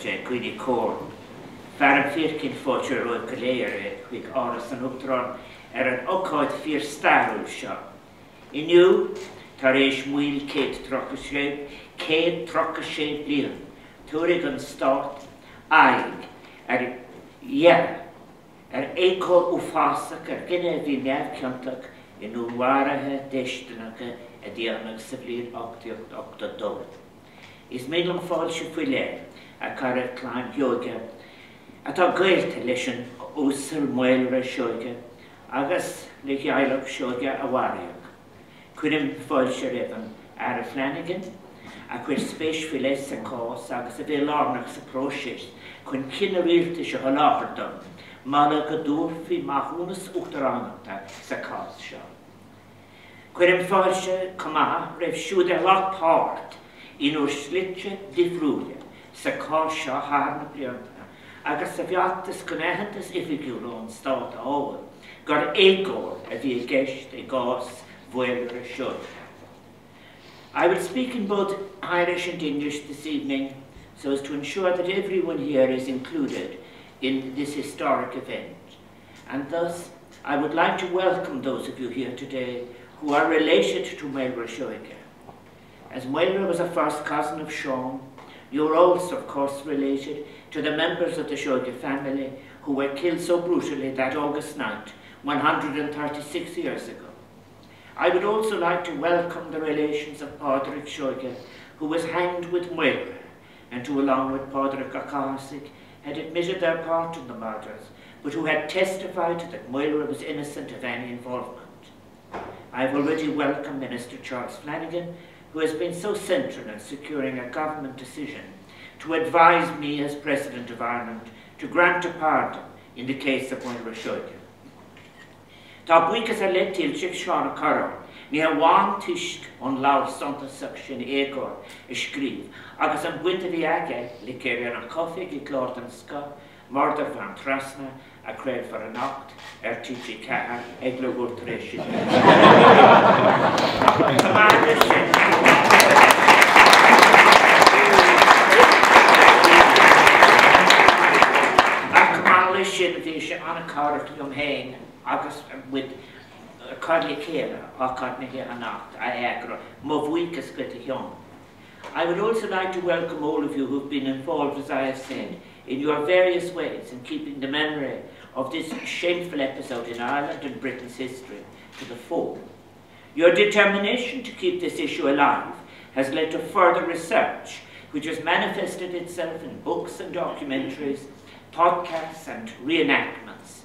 je gwyddi cwr. Fer yn ffyrcyn ffotio'r o'r gyleir hwyg oras yn wbdron yn ocoed ffyr starw sio. Iniw, tar eich mwyl ced troc y sieb blion. Tŵrig yn stort, aig, eicor wffasac gyda fi nef cyntag yn Mhaolra deistynag y dianag syflir octodol. Is meddwl ffôl sy'n fwyle ac ar y claim Seoighe. A ta gailt leis an úsar Mhaolra Seoighe agus le Ghaelog Seoighe a warriog. Cuidim fáil sé riban ar a Flanagan a cuir spéis fi leis a cás agus a bhé lárnach sa prósis chun cinna rialta se haláhardom mala go dúr fi Mhaolra Uachtaránachta sa cás seo. Cuidim fáil sé cumá raibh siúd a lach páirt in úr slitse difrúile sa cás seo hána blianta. Agus a bheachtas gnéhantas ifigúrón stát áil, gur éigór a bhí geist a gás Mhaolra Seoighe. I will speak in both Irish and English this evening so as to ensure that everyone here is included in this historic event. And thus, I would like to welcome those of you here today who are related to Mhaolra Seoighe. As Mhaolra was a first cousin of Sean, you are also, of course, related to the members of the Seoighe family who were killed so brutally that August night, 136 years ago. I would also like to welcome the relations of Pádraig Seoighe, who was hanged with Mhaolra, and who, along with Pádraig O'Connell, had admitted their part in the murders, but who had testified that Mhaolra was innocent of any involvement. I have already welcomed Minister Charles Flanagan, who has been so central in securing a government decision to advise me as President of Ireland to grant a pardon in the case of Mhaolra Seoighe. Tá buchas a letil sich Sean Carroll, ni a wan tisch on law santa section egor skrif, agus an gwynta vi age le ceir an coffee gi glord an ska, murder van trasna, a cred for a nacht, TG Cahar, eglo gur tresin. Sin bhí sé anna cáirt liom héin agus with Cardley Céile á Cardnighe a nacht a eagra mo bhuicas go a hion. I would also like to welcome all of you who have been involved, as I have said, in your various ways in keeping the memory of this shameful episode in Ireland and Britain's history to the fore. Your determination to keep this issue alive has led to further research, which has manifested itself in books and documentaries, podcasts and reenactments,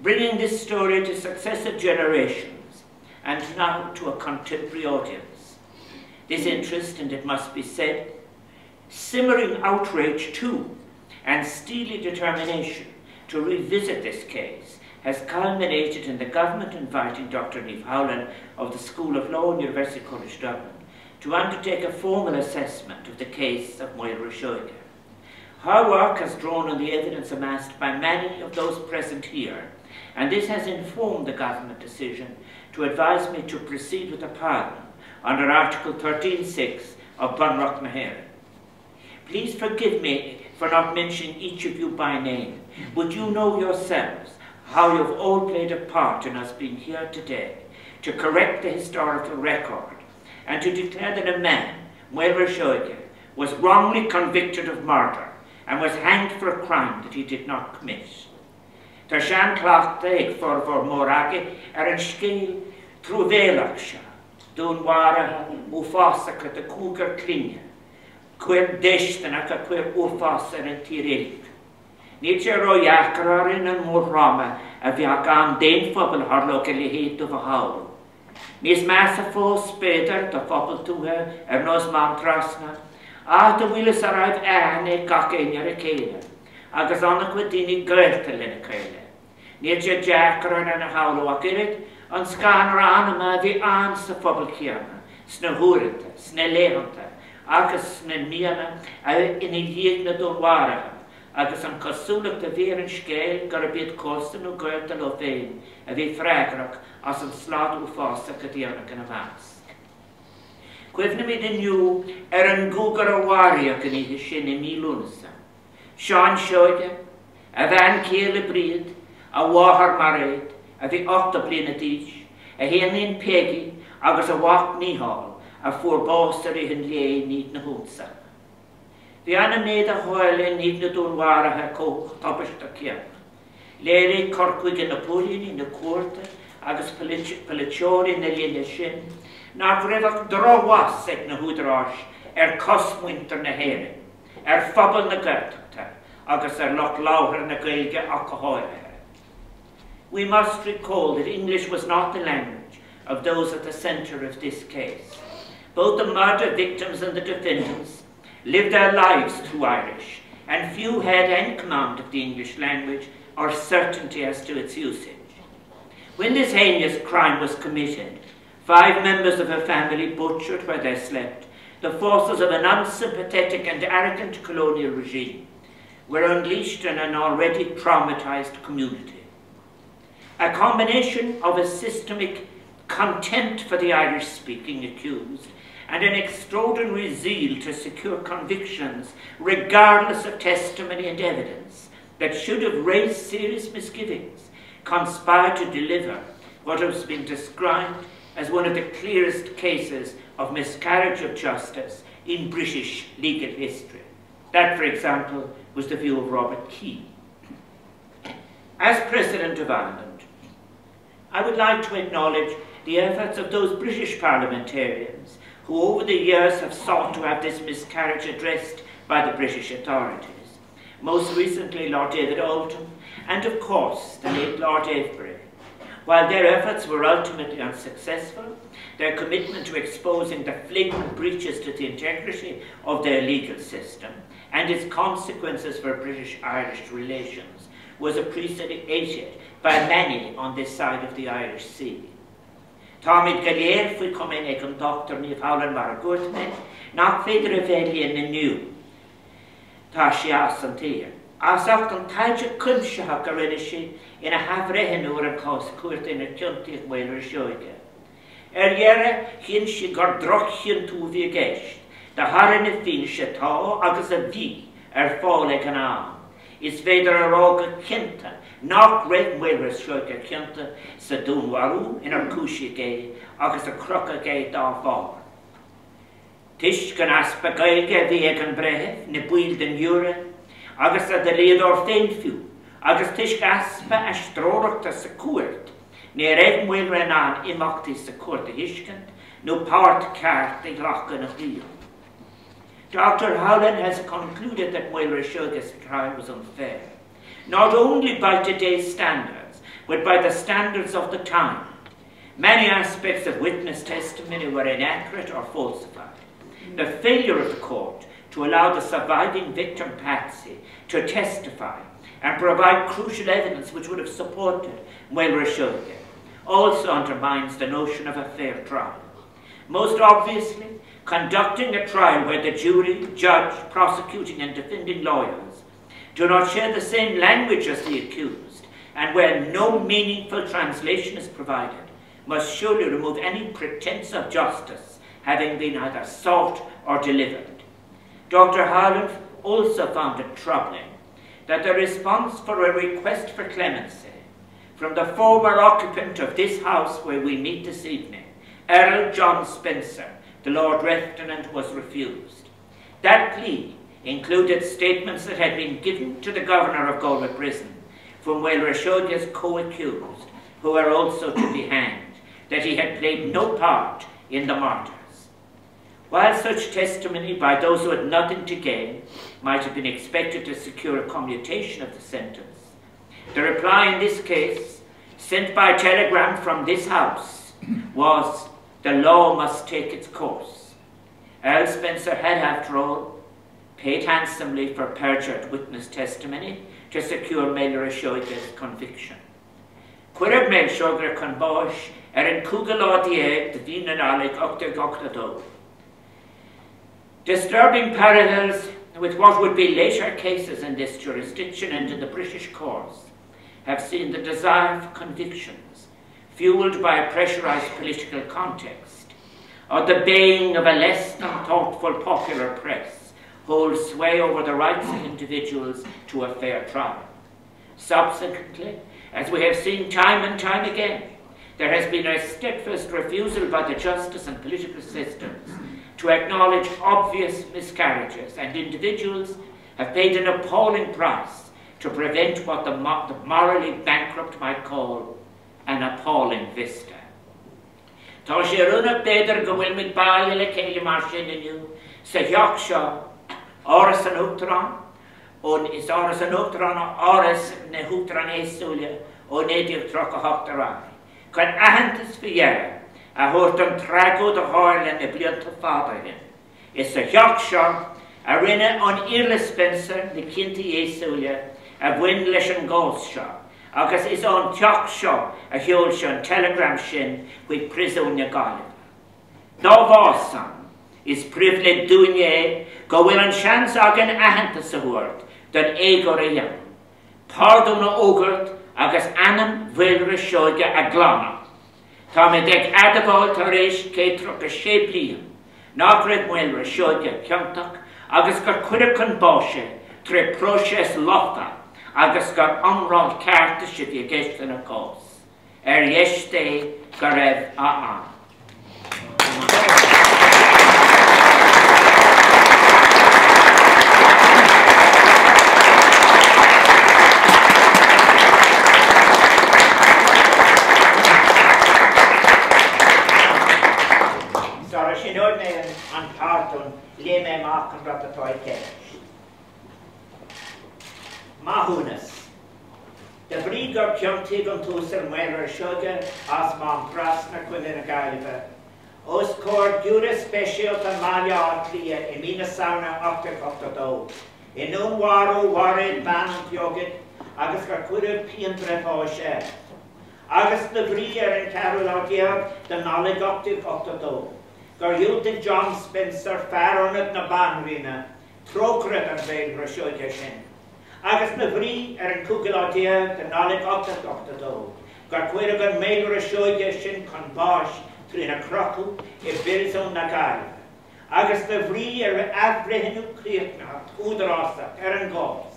bringing this story to successive generations and now to a contemporary audience. This interest, and it must be said, simmering outrage too, and steely determination to revisit this case has culminated in the government inviting Dr. Niamh Howland of the School of Law, University College Dublin, to undertake a formal assessment of the case of Mhaolra Seoighe. Her work has drawn on the evidence amassed by many of those present here, and this has informed the government decision to advise me to proceed with a pardon under Article 13.6 of Bunrock Maharan. Please forgive me for not mentioning each of you by name, but you know yourselves how you have all played a part in us being here today to correct the historical record and to declare that a man, Mhaolra Seoighe, was wrongly convicted of murder and was hanged for a crime that he did not commit. Tá sean cleachta ag formhór mórage an scéal trúbhéalach se, dún mhara uafásacha de cúgar clinne, cuir deistena a cuir uafás an tíréig. Ní sé Uachtara in an Mhaolra a bheag an déon phobal harlóg le héad do bhaáil. Nís meas a fós spéidir do phobal túthe nos man trasna, a do bhuilas a raibh ag gach éinear a céile, agus annach go daoine gairta lena céile. Níl sé deachar an haolú ach irid, an scanar anama bhí an sa phobal céanna, sna húranta, sna léhanta, agus sna míana ina dhéagna do mharatha, agus an cosúlacht a bhí an scéil gur a bíad costan ó gairta lo féin, a bhí freigrach as an slád uafása go dtíanach an a bhas. Cuimhna mí iniu an gúgar a bhairiach in ihe sin I mílúnasa. Sean Seoighe, a bhean céile bríd, a bháthar maréid, a bhí 8 bliana d'aois, a héanaíon Peggy agus a bhacht níhall, a fuair bástar i hin lé níd na húnsa. Bhí anna méad a háile níd na dúnmharathe cóch tabaiste ceap. Léirí corcuig in Napoleon na cuarta agus politeoirí na líne sin, ná bhreibh dróhas ag na húdráis cosmuinter na héireann, phobal na Gaeltachta agus loch láithre na Gaeilge ach a háirithe. We must recall that English was not the language of those at the centre of this case. Both the murder victims and the defendants lived their lives through Irish, and few had any command of the English language or certainty as to its usage. When this heinous crime was committed, 5 members of a family butchered where they slept, the forces of an unsympathetic and arrogant colonial regime were unleashed on an already traumatized community. A combination of a systemic contempt for the Irish-speaking accused and an extraordinary zeal to secure convictions regardless of testimony and evidence that should have raised serious misgivings conspired to deliver what has been described as one of the clearest cases of miscarriage of justice in British legal history. That, for example, was the view of Robert Key. As President of Ireland, I would like to acknowledge the efforts of those British parliamentarians who over the years have sought to have this miscarriage addressed by the British authorities. Most recently Lord David Oldham, and of course the late Lord Avebury. While their efforts were ultimately unsuccessful, their commitment to exposing the flagrant breaches to the integrity of their legal system and its consequences for British-Irish relations was appreciated by many on this side of the Irish Sea. Táimid go léir faoi cumann ag an Dr. Mhaolra mar a gcuirtme, nach féidir a bheith na nniu. Tá sé as an tír. As acht an taide cumsethe go rinne sé ina hafreithin uair an cás cuairt ina cinntiach Mhaolra Seoighe. Dhearr chin sé gur drochchin tú bhí gceist, de haran a fin sé tá agus a bhí fáil ag an am. Is féidir a rága cinnta, nach raibh Mhaolra Seoighe cinnta sa dúnmharú inar cúise gé agus a crocha gé dá bhár. Tis gan aspa Gaeilge bhí ag an bretheh na buil den Eura, agus a de léador féin fiú, agus tis aspa a stróireachta sa cuairt, ne raibh Mhaolra an imachtaí sa cuairt a hiiscint, nó páirt ceart ag lachgan a bhíl. Dr. Howland has concluded that Mhaolra Seoighe's trial was unfair, not only by today's standards, but by the standards of the time. Many aspects of witness testimony were inaccurate or falsified. The failure of the court to allow the surviving victim Patsy to testify and provide crucial evidence which would have supported Mhaolra Seoighe also undermines the notion of a fair trial. Most obviously, conducting a trial where the jury, judge, prosecuting and defending lawyers do not share the same language as the accused, and where no meaningful translation is provided, must surely remove any pretense of justice having been either sought or delivered. Dr. Howland also found it troubling that the response for a request for clemency from the former occupant of this house where we meet this evening, Earl John Spencer, the Lord Lieutenant, was refused. That plea included statements that had been given to the Governor of Galway Prison from Mhaolra Seoighe's co-accused, who were also to be hanged, that he had played no part in the martyrs. While such testimony by those who had nothing to gain might have been expected to secure a commutation of the sentence, the reply in this case, sent by telegram from this house, was, "The law must take its course." Earl Spencer had, after all, paid handsomely for perjured witness testimony to secure Mhaolra Seoighe's conviction. Cuireadh Myles Joyce chun báis an cúga lá déag de bhí na nálaigh 8 Disturbing parallels with what would be later cases in this jurisdiction and in the British courts have seen the desire for convictions fueled by a pressurized political context, or the baying of a less than thoughtful popular press, holds sway over the rights of individuals to a fair trial. Subsequently, as we have seen time and time again, there has been a steadfast refusal by the justice and political systems to acknowledge obvious miscarriages, and individuals have paid an appalling price to prevent what the morally bankrupt might call an appalling vista. Tá sé runa beidir go bhfuil mit baile le céile mar sin inniu sa theach seo áras an Uachtarán, ón is áras an Uachtarán áras na Uachtarán éasúile ó néidir troch a Uachtarán. Chun ahantas fiéire a thuirt an tragód a háirle na blianta fada hin. Is sa theach seo a rinne an Iarla Spencer na cinnta éasúile a bhain leis an gás seo. Agus is an teach seo a heol seo an telegram sin with prisúne Gaillimh. Dá bhásan is privilege dúine go bhfuil an seans agan ahananta sa thuairt don éigear a dhéanam. Phardu na ógurt agus anam Mhaolra Seoighe a glána. Tá me ag adabháil tar éis cétrach a sé bliain nach raibh Mhaolra Seoighe ceantach agus gur cuireadh chun báise tre próises lochta agus gur amráil cearta si bhí gceist na cás. Dhéiste go raibh a an. Sara sin oed me an pardon le me mark an ratatoi ceis. Mahúnas. De brígar ceantaigh an túsar Mhaolra Seoighe as má trasna chuine na Gaillimhe. Os cór giúra speisialta máile átlia I mína saona 882. I nún warú warid banant jogid agus gur cuireadh pian brefáise. Agus na brí an carúil ádiaag den nálig 882. Gur dúltaigh John Spencer fearónad na banrína trócrad an Mhaolra Seoighe sin. Agus na bhrí an cúgiláidea den nálig 882. Gur cuireadh an Mhaolra Seoighe sin chun báis trí na crochu I bhilsún na Gaillimhe. Agus na bhrí abhreithinú críochna údarásach an gás.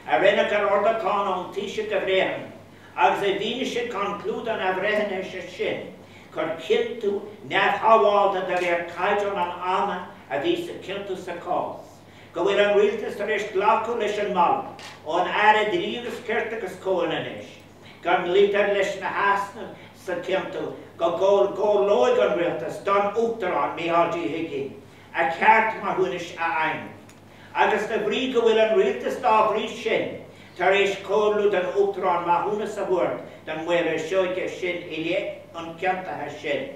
A rinne gur ordachán ón tíise go bhréithin. Agus a bhíne sin conclúd an abhreithinne sin. Gur cinntu neamhthháilta de bhíar caidion an ama a bhí sa cinntu sa cás. Go bhfuil an rialtas tar éis ghlacu leis an mal ón aire drígus ceirteachas cónanis. Gan lítar leis na hasna sa cinntu go lóig an rialtas don Uachtarán Myles Joyce a ceart marthúnis a aim. Agus na brí go bhfuil an rialtas dá brí sin tar éis cónlú den Uachtarán marthúnas a bhuairt den Mhaolra Seoighe sin I lé an ceantathe sin.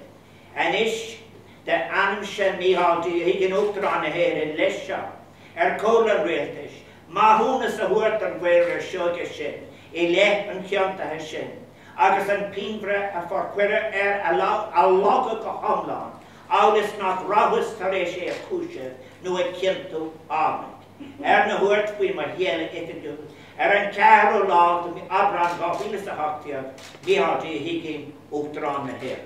Anis de anam sin Myles Joyce an Uachtarán a héireann leis seo. Cólan rialtas, marthúnas a bhuairt an Mhaolra Seoighe sin, I lé an ceantathe sin. Agus an pínbre a forcuire a lága go thomláin, álas nach ráthas tar éis a cúise nó a cinntu ámach. Na bhuairt faoi mar héala idirú, an cearú lá do Abraham gá mhíle sa hachtaíoch, Myles Joyce Uachtarán na héir.